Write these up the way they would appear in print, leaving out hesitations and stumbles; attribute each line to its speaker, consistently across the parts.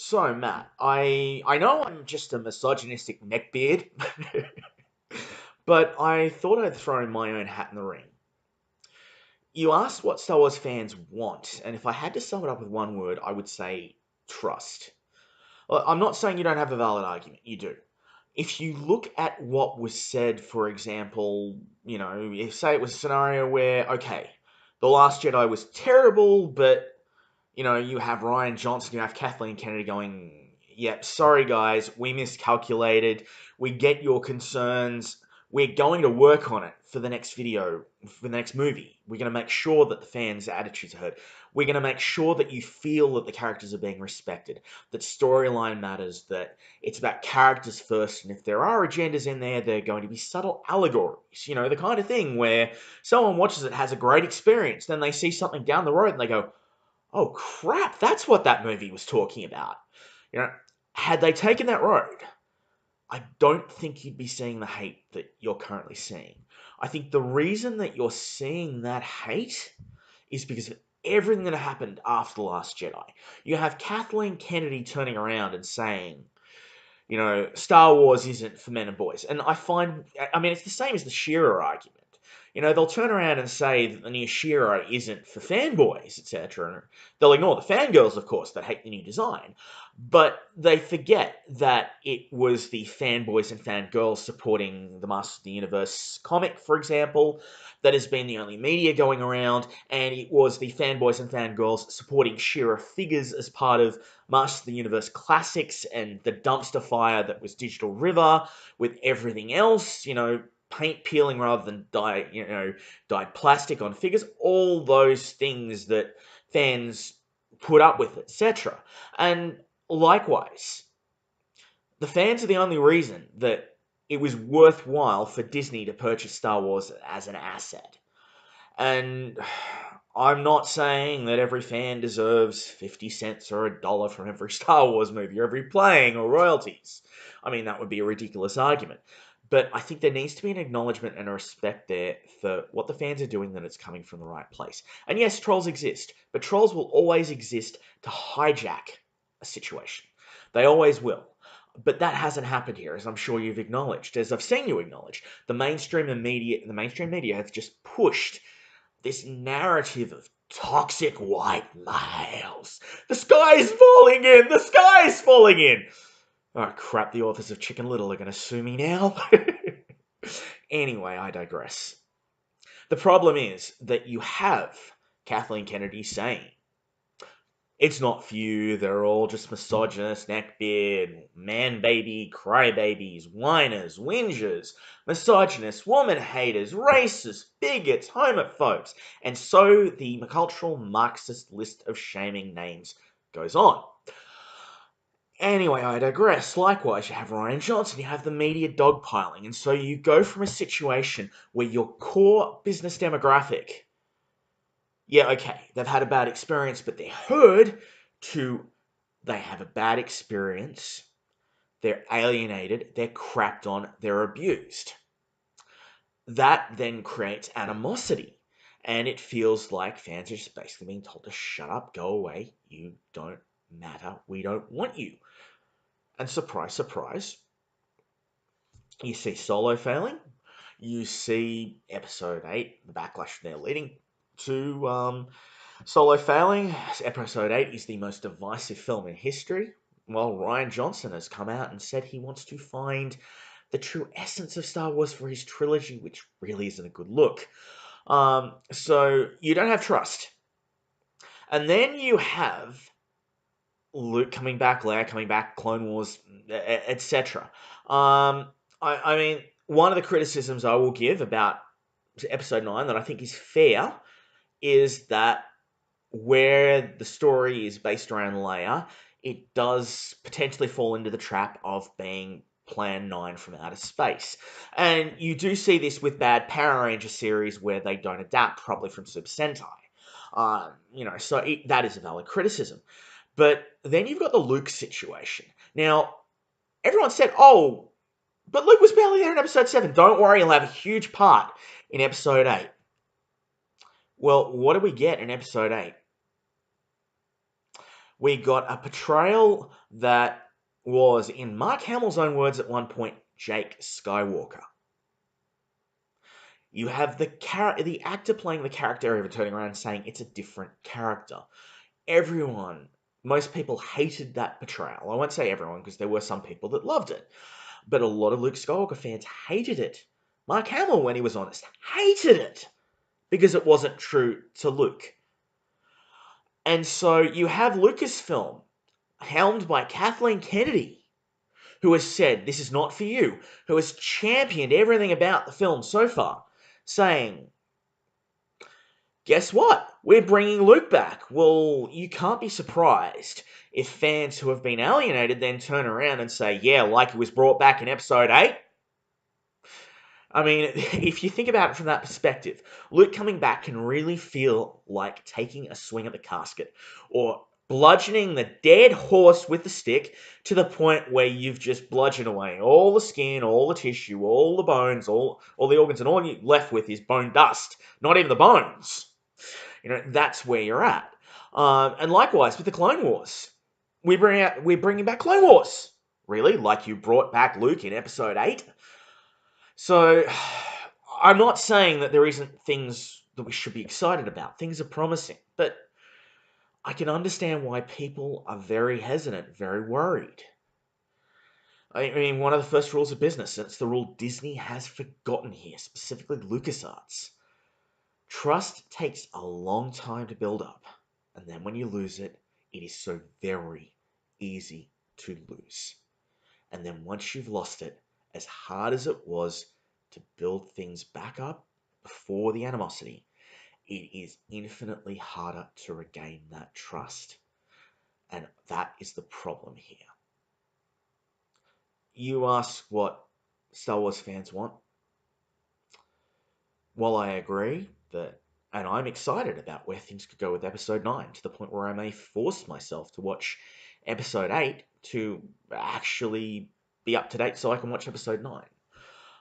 Speaker 1: So, Matt, I know I'm just a misogynistic neckbeard, but I thought I'd throw my own hat in the ring. You asked what Star Wars fans want, and if I had to sum it up with one word, I would say trust. Well, I'm not saying you don't have a valid argument, you do. If you look at what was said, for example, if say it was a scenario where, okay, The Last Jedi was terrible, but you have Ryan Johnson, you have Kathleen Kennedy going, yep, sorry guys, we miscalculated. We get your concerns. We're going to work on it for the next video, for the next movie. We're going to make sure that the fans' attitudes are heard. We're going to make sure that you feel that the characters are being respected, that storyline matters, that it's about characters first, and if there are agendas in there, they're going to be subtle allegories. The kind of thing where someone watches it, has a great experience, then they see something down the road and they go, oh crap, that's what that movie was talking about. You know, had they taken that road, I don't think you'd be seeing the hate that you're currently seeing. I think the reason that you're seeing that hate is because of everything that happened after The Last Jedi. You have Kathleen Kennedy turning around and saying, Star Wars isn't for men and boys. And I mean, it's the same as the Shearer argument. They'll turn around and say that the new Shearer isn't for fanboys, etc. And they'll ignore the fangirls, of course, that hate the new design. But they forget that it was the fanboys and fangirls supporting the Masters of the Universe comic, for example, that has been the only media going around, and it was the fanboys and fangirls supporting Shearer figures as part of Masters of the Universe Classics and the dumpster fire that was Digital River with everything else, paint peeling rather than dyed plastic on figures, all those things that fans put up with, etc. And likewise, the fans are the only reason that it was worthwhile for Disney to purchase Star Wars as an asset. And I'm not saying that every fan deserves 50 cents or $1 from every Star Wars movie or every playing or royalties. I mean, that would be a ridiculous argument. But I think there needs to be an acknowledgement and a respect there for what the fans are doing, that it's coming from the right place. And yes, trolls exist, but trolls will always exist to hijack a situation. They always will. But that hasn't happened here, as I'm sure you've acknowledged, as I've seen you acknowledge. The mainstream media has just pushed this narrative of toxic white males. The sky is falling in! The sky is falling in! Oh crap, the authors of Chicken Little are going to sue me now. Anyway, I digress. The problem is that you have Kathleen Kennedy saying, it's not for you, they're all just misogynist, neckbeard, man-baby, crybabies, whiners, whingers, misogynists, woman-haters, racists, bigots, homophobes, and so the cultural Marxist list of shaming names goes on. Anyway, I digress. Likewise, you have Ryan Johnson, you have the media dogpiling, and so you go from a situation where your core business demographic, yeah, okay, they've had a bad experience, but they're heard, to they have a bad experience, they're alienated, they're crapped on, they're abused. That then creates animosity, and it feels like fans are just basically being told to shut up, go away, you don't matter, we don't want you. And surprise, surprise, you see Solo failing, you see Episode 8, the backlash they're leading to Solo failing. Episode 8 is the most divisive film in history. Well, Ryan Johnson has come out and said he wants to find the true essence of Star Wars for his trilogy, which really isn't a good look. So you don't have trust. And then you have Luke coming back, Leia coming back, Clone Wars, etc. I mean, one of the criticisms I will give about Episode 9 that I think is fair is that where the story is based around Leia, it does potentially fall into the trap of being Plan 9 from outer space. And you do see this with bad Power Ranger series where they don't adapt properly from Super Sentai. So that is a valid criticism. But then you've got the Luke situation. Now, everyone said, oh, but Luke was barely there in Episode 7. Don't worry, he'll have a huge part in Episode 8. Well, what do we get in Episode 8? We got a portrayal that was, in Mark Hamill's own words at one point, Jake Skywalker. You have the actor playing the character even turning around and saying it's a different character. Most people hated that portrayal. I won't say everyone, because there were some people that loved it. But a lot of Luke Skywalker fans hated it. Mark Hamill, when he was honest, hated it. Because it wasn't true to Luke. And so you have Lucasfilm, helmed by Kathleen Kennedy, who has said, this is not for you, who has championed everything about the film so far, saying, guess what? We're bringing Luke back. Well, you can't be surprised if fans who have been alienated then turn around and say, yeah, like he was brought back in episode 8. I mean, if you think about it from that perspective, Luke coming back can really feel like taking a swing at the casket, or bludgeoning the dead horse with the stick to the point where you've just bludgeoned away all the skin, all the tissue, all the bones, all the organs, and all you're left with is bone dust, not even the bones. That's where you're at. And likewise with the Clone Wars. We're bringing back Clone Wars. Really? Like you brought back Luke in episode 8? So, I'm not saying that there isn't things that we should be excited about. Things are promising. But I can understand why people are very hesitant, very worried. I mean, one of the first rules of business, and it's the rule Disney has forgotten here, specifically LucasArts. Trust takes a long time to build up, and then when you lose it, it is so very easy to lose. And then once you've lost it, as hard as it was to build things back up before the animosity, it is infinitely harder to regain that trust. And that is the problem here. You ask what Star Wars fans want. While I agree that, and I'm excited about where things could go with episode 9, to the point where I may force myself to watch episode 8 to actually be up to date so I can watch episode 9.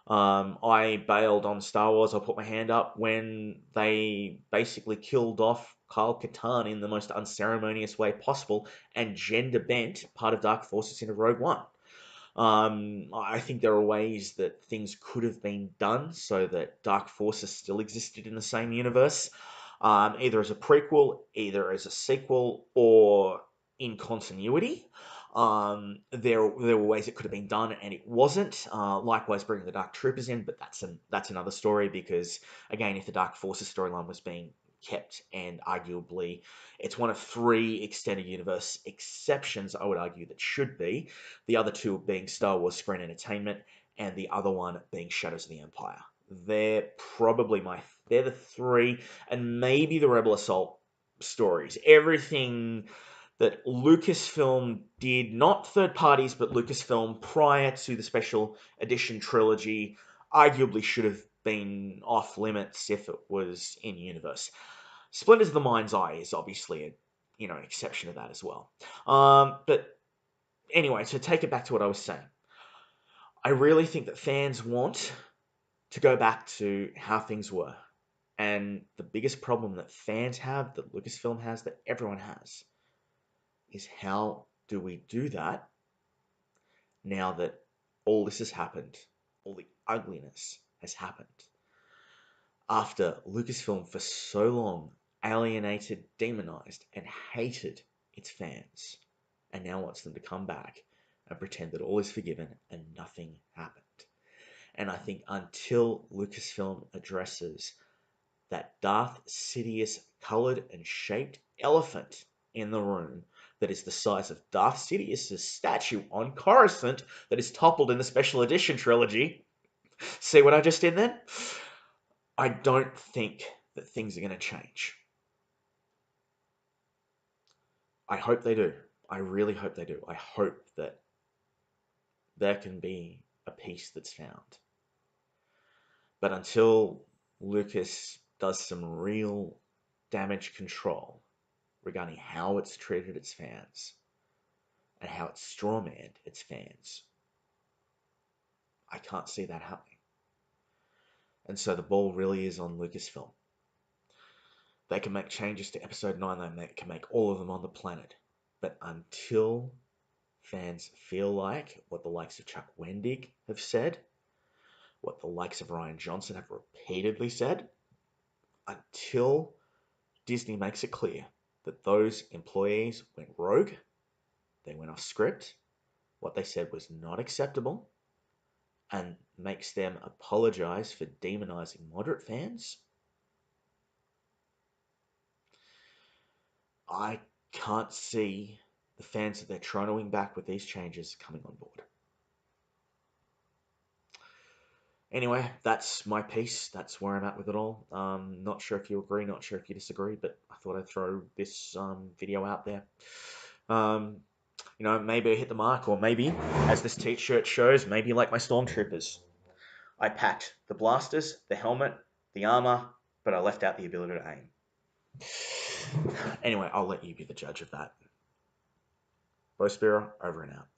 Speaker 1: I bailed on Star Wars, I'll put my hand up, when they basically killed off Kyle Katarn in the most unceremonious way possible and gender bent part of Dark Forces into Rogue One. I think there are ways that things could have been done so that Dark Forces still existed in the same universe, either as a prequel, either as a sequel, or in continuity. There were ways it could have been done, and it wasn't. Likewise, bringing the Dark Troopers in, but that's another story, because again, if the Dark Forces storyline was being kept, and arguably it's one of 3 extended universe exceptions, I would argue, that should be. The other 2 being Star Wars Screen Entertainment, and the other one being Shadows of the Empire. They're the 3, and maybe the Rebel Assault stories. Everything that Lucasfilm did, not third parties, but Lucasfilm prior to the special edition trilogy, arguably should have been off limits if it was in universe. Splinter's of the Mind's Eye is obviously an exception to that as well. But anyway, to take it back to what I was saying, I really think that fans want to go back to how things were. And the biggest problem that fans have, that Lucasfilm has, that everyone has, is how do we do that now that all this has happened, all the ugliness has happened, after Lucasfilm for so long alienated, demonized, and hated its fans, and now wants them to come back and pretend that all is forgiven and nothing happened. And I think until Lucasfilm addresses that Darth Sidious colored and shaped elephant in the room that is the size of Darth Sidious' statue on Coruscant that is toppled in the special edition trilogy, see what I just did then? I don't think that things are going to change. I hope they do. I really hope they do. I hope that there can be a peace that's found. But until Lucas does some real damage control regarding how it's treated its fans and how it's strawmanned its fans, I can't see that happening. And so the ball really is on Lucasfilm. They can make changes to episode 9, they can make all of them on the planet. But until fans feel like what the likes of Chuck Wendig have said, what the likes of Ryan Johnson have repeatedly said, until Disney makes it clear that those employees went rogue, they went off script, what they said was not acceptable, and makes them apologize for demonizing moderate fans, I can't see the fans that they're trying to win back with these changes coming on board. Anyway, that's my piece. That's where I'm at with it all. Not sure if you agree, not sure if you disagree, but I thought I'd throw this video out there. Maybe I hit the mark, or maybe, as this t-shirt shows, maybe like my stormtroopers. I packed the blasters, the helmet, the armor, but I left out the ability to aim. Anyway, I'll let you be the judge of that. Bowspira, over and out.